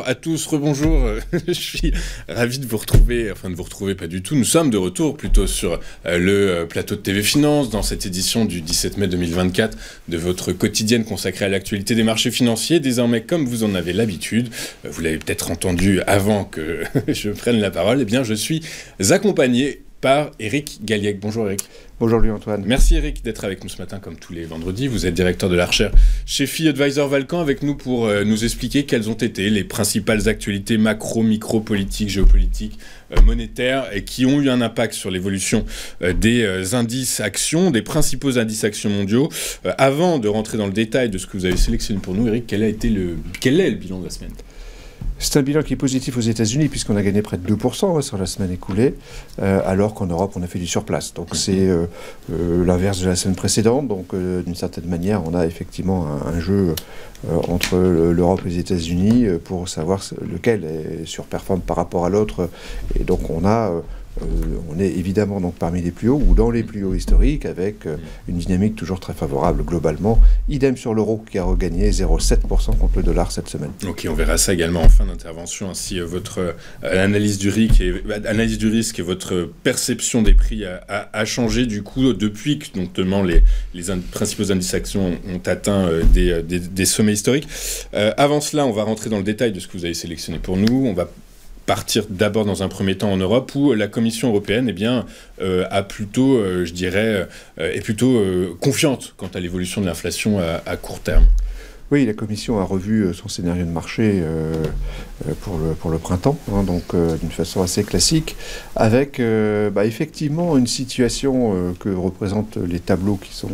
à tous, rebonjour, je suis ravi de vous retrouver, enfin de vous retrouver pas du tout, nous sommes de retour plutôt sur le plateau de TV Finance dans cette édition du 17 mai 2024 de votre quotidienne consacrée à l'actualité des marchés financiers. Désormais, comme vous en avez l'habitude, vous l'avez peut-être entendu avant que je prenne la parole, eh bien je suis accompagné par Eric Galliec. Bonjour Eric. Bonjour Louis-Antoine. Merci Eric d'être avec nous ce matin comme tous les vendredis. Vous êtes directeur de la recherche chez FI Advisor Valcan avec nous pour nous expliquer quelles ont été les principales actualités macro, micro, politiques, géopolitiques, monétaires et qui ont eu un impact sur l'évolution des indices actions, des principaux indices actions mondiaux. Avant de rentrer dans le détail de ce que vous avez sélectionné pour nous, Eric, quel est le bilan de la semaine ? C'est un bilan qui est positif aux États-Unis puisqu'on a gagné près de 2% sur la semaine écoulée, alors qu'en Europe on a fait du surplace. Donc c'est l'inverse de la semaine précédente. Donc d'une certaine manière on a effectivement un jeu entre l'Europe et les États-Unis pour savoir lequel surperforme par rapport à l'autre. Et donc on est évidemment donc parmi les plus hauts ou dans les plus hauts historiques avec une dynamique toujours très favorable globalement. Idem sur l'euro qui a regagné 0,7% contre le dollar cette semaine. Ok, on verra ça également en fin d'intervention. Ainsi, votre analyse du risque et votre perception des prix a changé du coup depuis que notamment les principaux indices actions ont atteint des sommets historiques. Avant cela, on va rentrer dans le détail de ce que vous avez sélectionné pour nous. On va partir d'abord dans un premier temps en Europe où la Commission européenne a plutôt, est plutôt confiante quant à l'évolution de l'inflation à court terme. Oui, la Commission a revu son scénario de marché pour le printemps, donc d'une façon assez classique, avec effectivement une situation que représentent les tableaux qui sont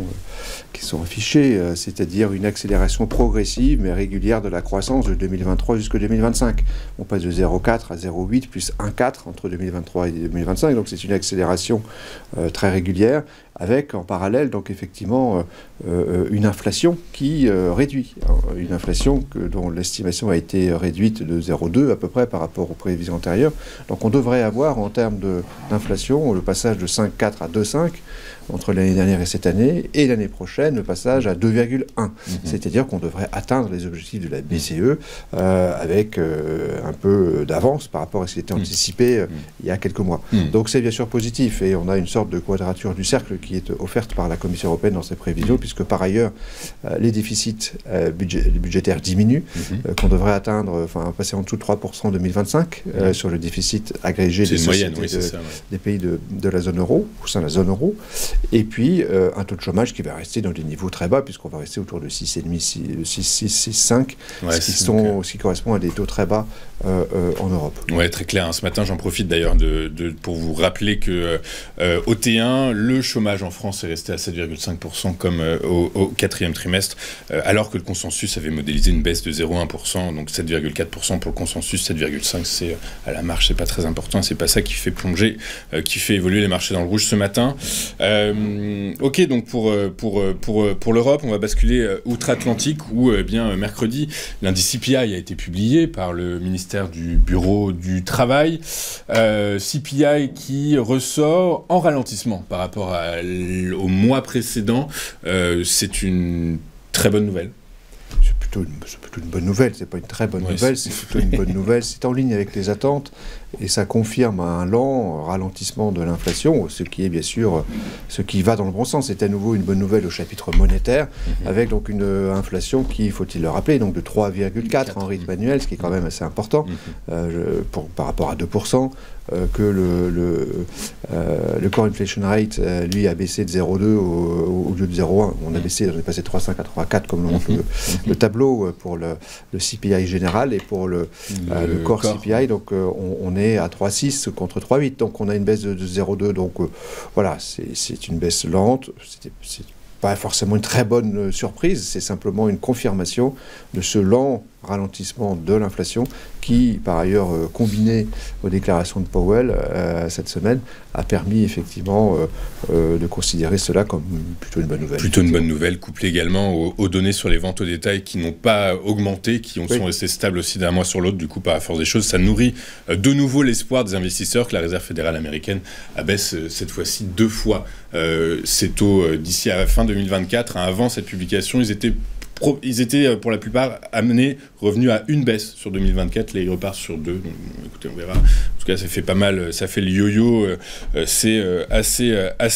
affichés, c'est-à-dire une accélération progressive mais régulière de la croissance de 2023 jusqu'à 2025. On passe de 0,4 à 0,8 plus 1,4 entre 2023 et 2025, donc c'est une accélération très régulière, avec en parallèle donc effectivement une inflation qui réduit. Une inflation dont l'estimation a été réduite de 0,2 à peu près par rapport aux prévisions antérieures. Donc on devrait avoir en termes d'inflation le passage de 5,4 à 2,5 entre l'année dernière et cette année, et l'année prochaine le passage à 2,1. C'est-à-dire qu'on devrait atteindre les objectifs de la BCE avec un peu d'avance par rapport à ce qui était anticipé il y a quelques mois. Donc c'est bien sûr positif et on a une sorte de quadrature du cercle qui est offerte par la Commission européenne dans ses prévisions, puisque par ailleurs les déficits budgétaires diminuent, qu'on devrait atteindre, passer en dessous de 3% en 2025 sur le déficit agrégé des pays de la zone euro, au sein de la zone euro. Et puis, un taux de chômage qui va rester dans des niveaux très bas, puisqu'on va rester autour de 6,5, 6,5, ce qui correspond à des taux très bas en Europe. Oui, très clair. Ce matin, j'en profite d'ailleurs pour vous rappeler que au T1, le chômage en France est resté à 7,5% comme au quatrième trimestre, alors que le consensus avait modélisé une baisse de 0,1%, donc 7,4% pour le consensus, 7,5% c'est à la marge, c'est pas très important, c'est pas ça qui fait plonger, qui fait évoluer les marchés dans le rouge ce matin. Ok, donc pour l'Europe, on va basculer outre-Atlantique où mercredi, l'indice CPI a été publié par le ministère du Bureau du Travail. CPI qui ressort en ralentissement par rapport au mois précédent. C'est une très bonne nouvelle. C'est plutôt une bonne nouvelle, c'est pas une très bonne nouvelle, c'est plutôt une bonne nouvelle. C'est en ligne avec les attentes et ça confirme un lent ralentissement de l'inflation, ce qui est bien sûr ce qui va dans le bon sens. C'est à nouveau une bonne nouvelle au chapitre monétaire, avec donc une inflation qui, faut-il le rappeler, donc de 3,4 en rythme annuel, ce qui est quand même assez important par rapport à 2%. Que le core inflation rate, lui, a baissé de 0,2 au lieu de 0,1. On est passé de 3,5 à 3,4 comme le montre le tableau pour le CPI général et pour le core CPI. Donc on est à 3,6 contre 3,8. Donc on a une baisse de 0,2. Donc voilà, c'est une baisse lente. C'est pas forcément une très bonne surprise, c'est simplement une confirmation de ce lent ralentissement de l'inflation qui, par ailleurs, combiné aux déclarations de Powell cette semaine, a permis effectivement de considérer cela comme plutôt une bonne nouvelle. Plutôt une bonne nouvelle, couplée également aux données sur les ventes au détail qui n'ont pas augmenté, qui sont restées stables aussi d'un mois sur l'autre. Du coup, par la force des choses, ça nourrit de nouveau l'espoir des investisseurs que la Réserve fédérale américaine abaisse cette fois-ci 2 fois ses taux d'ici à la fin 2024. Avant cette publication, ils étaient ils étaient pour la plupart revenus à une baisse sur 2024. Là, ils repartent sur 2. Donc, écoutez, on verra. En tout cas, ça fait pas mal. Ça fait le yo-yo. C'est assez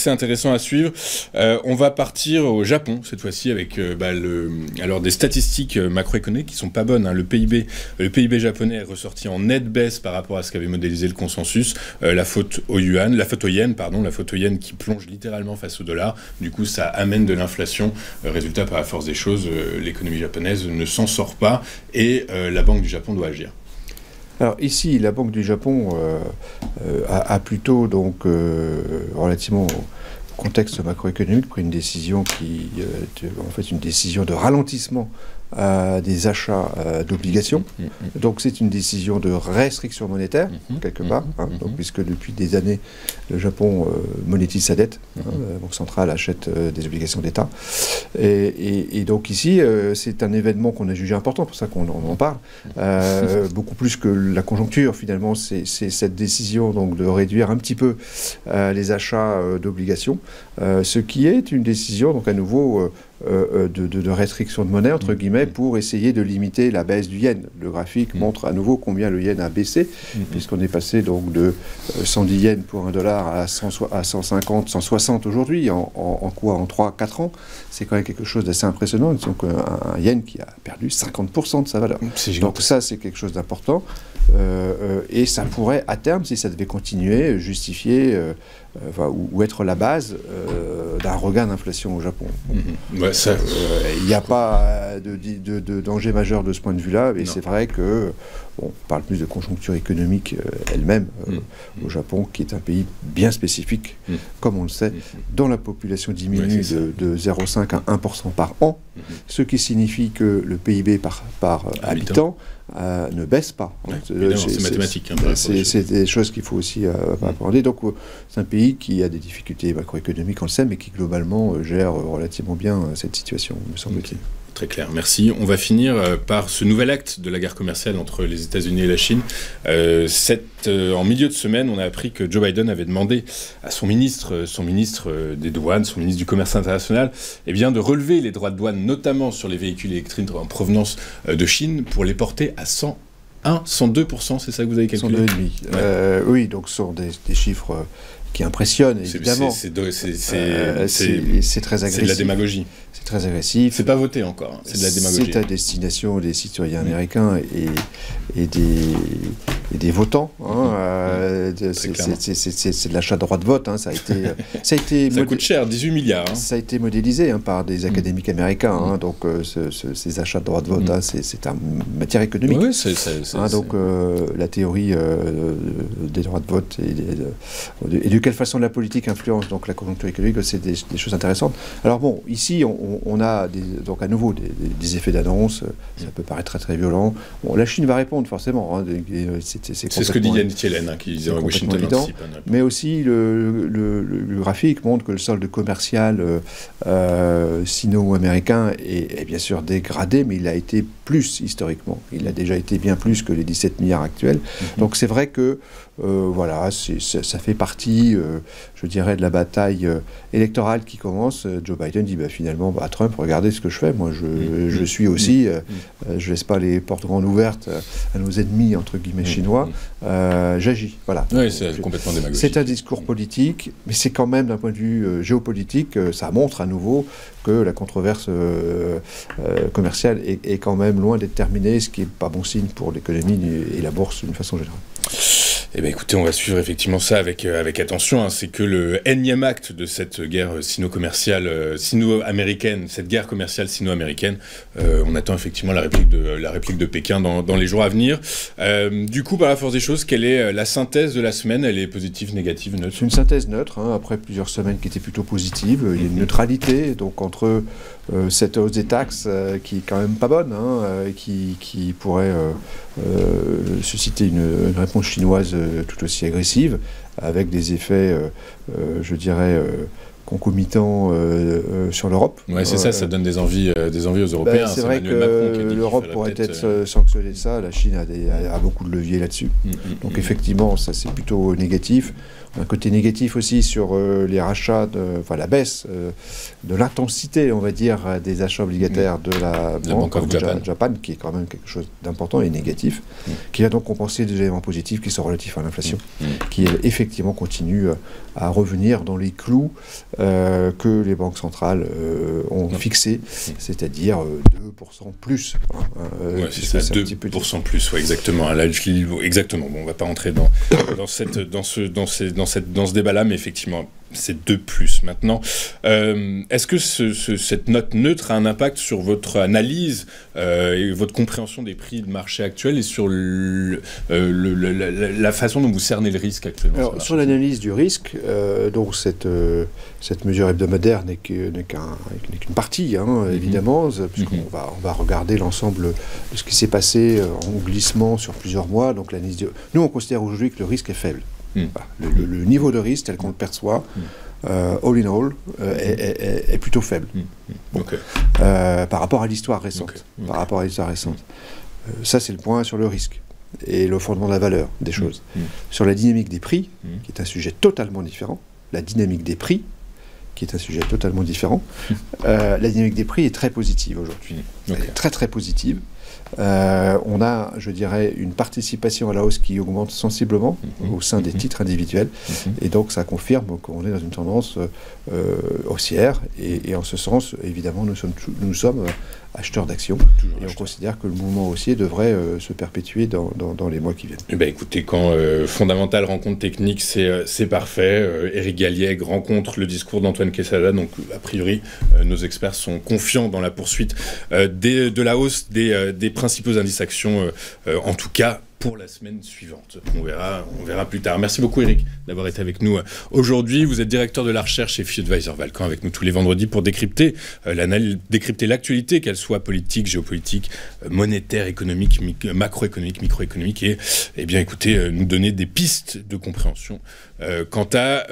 intéressant à suivre. On va partir au Japon cette fois-ci avec alors des statistiques macroéconomiques qui sont pas bonnes. Hein. Le PIB japonais est ressorti en nette baisse par rapport à ce qu'avait modélisé le consensus. La faute au yen qui plonge littéralement face au dollar. Du coup, ça amène de l'inflation. Résultat, par la force des choses, l'économie japonaise ne s'en sort pas et la Banque du Japon doit agir. Alors ici, la Banque du Japon a plutôt, donc, relativement au contexte macroéconomique, pris une décision une décision de ralentissement des achats d'obligations. Donc c'est une décision de restriction monétaire, quelque part, donc, puisque depuis des années, le Japon monétise sa dette. La Banque centrale achète des obligations d'État. Et donc ici, c'est un événement qu'on a jugé important, pour ça qu'on en parle. Beaucoup plus que la conjoncture, finalement, c'est cette décision donc, de réduire un petit peu les achats d'obligations, ce qui est une décision, donc à nouveau, de restriction de monnaie, entre guillemets, pour essayer de limiter la baisse du yen. Le graphique montre à nouveau combien le yen a baissé, puisqu'on est passé donc de 110 yens pour un dollar à 150, 160 aujourd'hui, en 3-4 ans. C'est quand même quelque chose d'assez impressionnant. Donc un yen qui a perdu 50% de sa valeur. Donc ça, c'est quelque chose d'important. Et ça pourrait, à terme, si ça devait continuer, justifier ou être la base d'un regain d'inflation au Japon. Il n'y a pas de danger majeur de ce point de vue-là, mais c'est vrai que on parle plus de conjoncture économique elle-même au Japon, qui est un pays bien spécifique, comme on le sait, dont la population diminue de 0,5 à 1% par an, ce qui signifie que le PIB par habitant ne baisse pas. C'est mathématique. C'est des choses qu'il faut aussi apprendre. Donc c'est un pays qui a des difficultés macroéconomiques, on le sait, mais qui globalement gère relativement bien cette situation, me semble-t-il. Très clair, merci. On va finir par ce nouvel acte de la guerre commerciale entre les États-Unis et la Chine. En milieu de semaine, on a appris que Joe Biden avait demandé à son ministre des douanes, son ministre du commerce international, de relever les droits de douane, notamment sur les véhicules électriques en provenance de Chine, pour les porter à 102%, c'est ça que vous avez calculé ? 102,5%. Oui, donc ce sont des chiffres qui impressionnent, évidemment. C'est très agressif. C'est de la démagogie. C'est très agressif. C'est pas voté encore, c'est de la démagogie. C'est à destination des citoyens américains et des votants. C'est de l'achat de droits de vote. Ça coûte cher, 18 milliards. Ça a été modélisé par des académiques américains. Donc ces achats de droits de vote, c'est une matière économique. Donc la théorie des droits de vote et de quelle façon la politique influence donc la conjoncture économique, c'est des choses intéressantes. Alors bon, ici on a donc à nouveau des effets d'annonce. Ça peut paraître très très violent. Bon, la Chine va répondre forcément. C'est ce que dit Janet Yellen, qui disait Washington anticipe. Mais aussi le graphique montre que le solde commercial sino-américain est bien sûr dégradé, mais il a été plus historiquement. Il a déjà été bien plus que les 17 milliards actuels. Donc c'est vrai que ça fait partie, je dirais, de la bataille électorale qui commence. Joe Biden dit finalement à Trump, regardez ce que je fais. Moi, je suis aussi, je laisse pas les portes grandes ouvertes à nos ennemis entre guillemets chinois. J'agis. Voilà. Oui, c'est complètement démagogique. C'est un discours politique, mais c'est quand même d'un point de vue géopolitique, ça montre à nouveau que la controverse commerciale est quand même loin d'être terminée, ce qui n'est pas bon signe pour l'économie et la bourse d'une façon générale. Eh bien écoutez, on va suivre effectivement ça avec attention. C'est que le énième acte de cette guerre sino-américaine, cette guerre commerciale sino-américaine. On attend effectivement la réplique de Pékin dans les jours à venir. Du coup, par la force des choses, quelle est la synthèse de la semaine ? Elle est positive, négative, neutre ? C'est une synthèse neutre, après plusieurs semaines qui étaient plutôt positives. Il y a une neutralité donc entre cette hausse des taxes qui est quand même pas bonne, qui pourrait susciter une réponse chinoise tout aussi agressive, avec des effets, je dirais, concomitant sur l'Europe. Ouais, c'est ça donne des envies aux Européens. C'est vrai que l'Europe pourrait être sanctionnée de ça. La Chine a beaucoup de leviers là-dessus. Donc effectivement, ça c'est plutôt négatif. Un côté négatif aussi sur les rachats, la baisse de l'intensité, on va dire, des achats obligataires de la Bank of Japan, qui est quand même quelque chose d'important et négatif, qui va donc compenser des éléments positifs qui sont relatifs à l'inflation, qui effectivement continue à revenir dans les clous que les banques centrales ont fixés, c'est-à-dire 2% plus. C'est ça, 2% plus, ouais, exactement. Là, exactement. Bon, on ne va pas rentrer dans ce débat-là, mais effectivement, c'est 2 plus. Maintenant, est-ce que cette note neutre a un impact sur votre analyse et votre compréhension des prix de marché actuels et sur la façon dont vous cernez le risque actuellement? Alors, sur l'analyse du risque, donc cette mesure hebdomadaire n'est qu'une partie, évidemment, puisqu'on va regarder l'ensemble de ce qui s'est passé en glissement sur plusieurs mois. Donc, nous, on considère aujourd'hui que le risque est faible. Le niveau de risque tel qu'on le perçoit, all in all, est plutôt faible. Par rapport à l'histoire récente. Ça, c'est le point sur le risque et le fondement de la valeur des choses. Sur la dynamique des prix, qui est un sujet totalement différent, la dynamique des prix est très positive aujourd'hui. Elle est très très positive. On a, je dirais, une participation à la hausse qui augmente sensiblement au sein des titres individuels, et donc ça confirme qu'on est dans une tendance haussière, et en ce sens, évidemment, nous sommes acheteurs d'actions, et on considère que le mouvement haussier devrait se perpétuer dans les mois qui viennent. Eh bien, écoutez, quand Fondamental rencontre technique, c'est parfait. Éric Galliègue rencontre le discours d'Antoine Quesada, donc a priori, nos experts sont confiants dans la poursuite de la hausse des principaux indices actions, en tout cas pour la semaine suivante. On verra plus tard. Merci beaucoup Éric d'avoir été avec nous aujourd'hui. Vous êtes directeur de la recherche chez FI Advisor Valcan, avec nous tous les vendredis pour décrypter l'actualité, qu'elle soit politique, géopolitique, monétaire, économique, macroéconomique, microéconomique, et bien écoutez, nous donner des pistes de compréhension quant à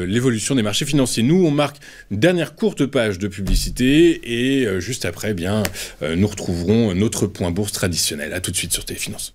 l'évolution des marchés financiers. Nous, on marque une dernière courte page de publicité, et juste après, nous retrouverons notre point bourse traditionnel. À tout de suite sur Téléfinance.